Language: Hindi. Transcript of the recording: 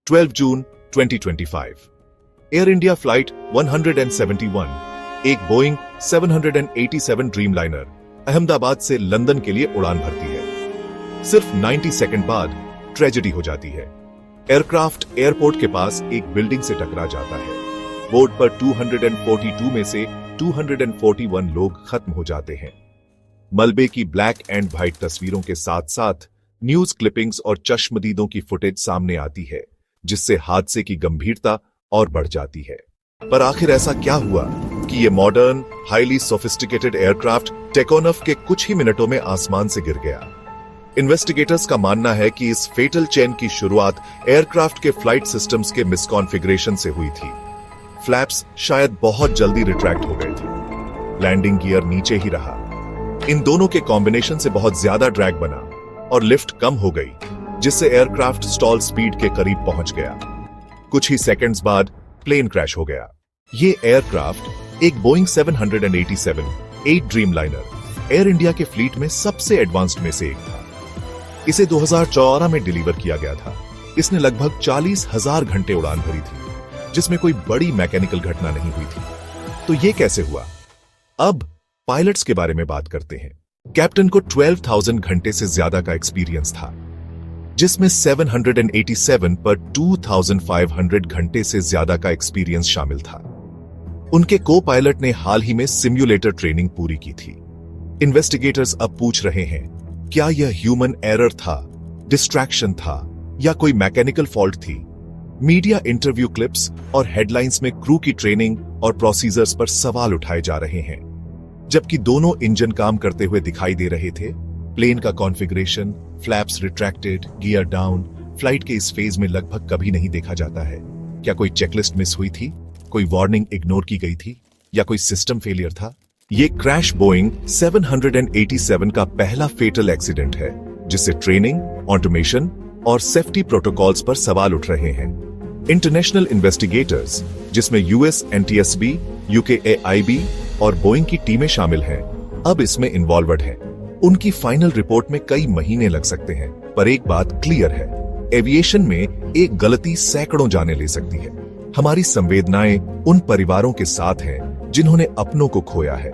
12 जून 2025 एयर इंडिया फ्लाइट 171 एक बोइंग 787 ड्रीमलाइनर अहमदाबाद से लंदन के लिए उड़ान भरती है। सिर्फ 90 सेकंड बाद ट्रेजेडी हो जाती है। एयरक्राफ्ट एयरपोर्ट के पास एक बिल्डिंग से टकरा जाता है। बोर्ड पर 242 में से 241 लोग खत्म हो जाते हैं। मलबे की ब्लैक एंड व्हाइट तस्वीरों के साथ साथ न्यूज क्लिपिंग्स और चश्मदीदों की फुटेज सामने आती है, जिससे हादसे की गंभीरता और बढ़ जाती है। पर आखिर ऐसा क्या हुआ कि ये मॉडर्न हाईली सोफिस्टिकेटेड एयरक्राफ्ट टेकोनफ के कुछ ही मिनटों में आसमान से गिर गया। इन्वेस्टिगेटर्स का मानना है कि इस फेटल चेन की शुरुआत एयरक्राफ्ट के फ्लाइट सिस्टम्स के मिसकॉन्फ़िगरेशन से हुई थी। फ्लैप्स शायद बहुत जल्दी रिट्रैक्ट हो गए थे। लैंडिंग गियर नीचे ही रहा। इन दोनों के कॉम्बिनेशन से बहुत ज्यादा ड्रैग बना और लिफ्ट कम हो गई, जिससे एयरक्राफ्ट स्टॉल स्पीड के करीब पहुंच गया। कुछ ही सेकंड्स बाद प्लेन क्रैश हो गया। ये एयरक्राफ्ट एक बोइंग 787-8 ड्रीमलाइनर एयर इंडिया के फ्लीट में सबसे एडवांस्ड में से एक था। इसे 2014 में डिलीवर किया गया था। इसने लगभग 40,000 घंटे उड़ान भरी थी, जिसमें कोई बड़ी मैकेनिकल घटना नहीं हुई थी। तो ये कैसे हुआ? अब पायलट्स के बारे में बात करते हैं। कैप्टन को 12,000 घंटे से ज्यादा का एक्सपीरियंस था, जिसमें 787 पर 2,500 घंटे से ज्यादा का एक्सपीरियंस शामिल था। उनके को पायलट ने हाल ही में सिम्युलेटर ट्रेनिंग पूरी की थी। इन्वेस्टिगेटर्स अब पूछ रहे हैं, क्या यह ह्यूमन एरर था, डिस्ट्रैक्शन था, या कोई मैकेनिकल फॉल्ट थी? मीडिया इंटरव्यू क्लिप्स और हेडलाइंस में क्रू की ट्रेनिंग और प्रोसीजर्स पर सवाल उठाए जा रहे हैं। जबकि दोनों इंजन काम करते हुए दिखाई दे रहे थे, प्लेन का configuration, flaps retracted, gear down, flight के इस फेज में लगभग कभी नहीं देखा जाता है। क्या कोई चेकलिस्ट मिस हुई थी, कोई वार्निंग इग्नोर की गई थी, या कोई सिस्टम फेलियर था? ये क्रैश बोइंग 787 का पहला फेटल एक्सीडेंट है, जिससे ट्रेनिंग, ऑटोमेशन और सेफ्टी प्रोटोकॉल्स पर सवाल उठ रहे हैं। इंटरनेशनल इन्वेस्टिगेटर्स, जिसमें यूएस एनटीएसबी, यूके एआईबी और बोइंग की टीमें शामिल हैं, अब इसमें इन्वॉल्वड हैं। उनकी फाइनल रिपोर्ट में कई महीने लग सकते हैं, पर एक बात क्लियर है, एविएशन में एक गलती सैकड़ों जाने ले सकती है। हमारी संवेदनाएं उन परिवारों के साथ हैं जिन्होंने अपनों को खोया है।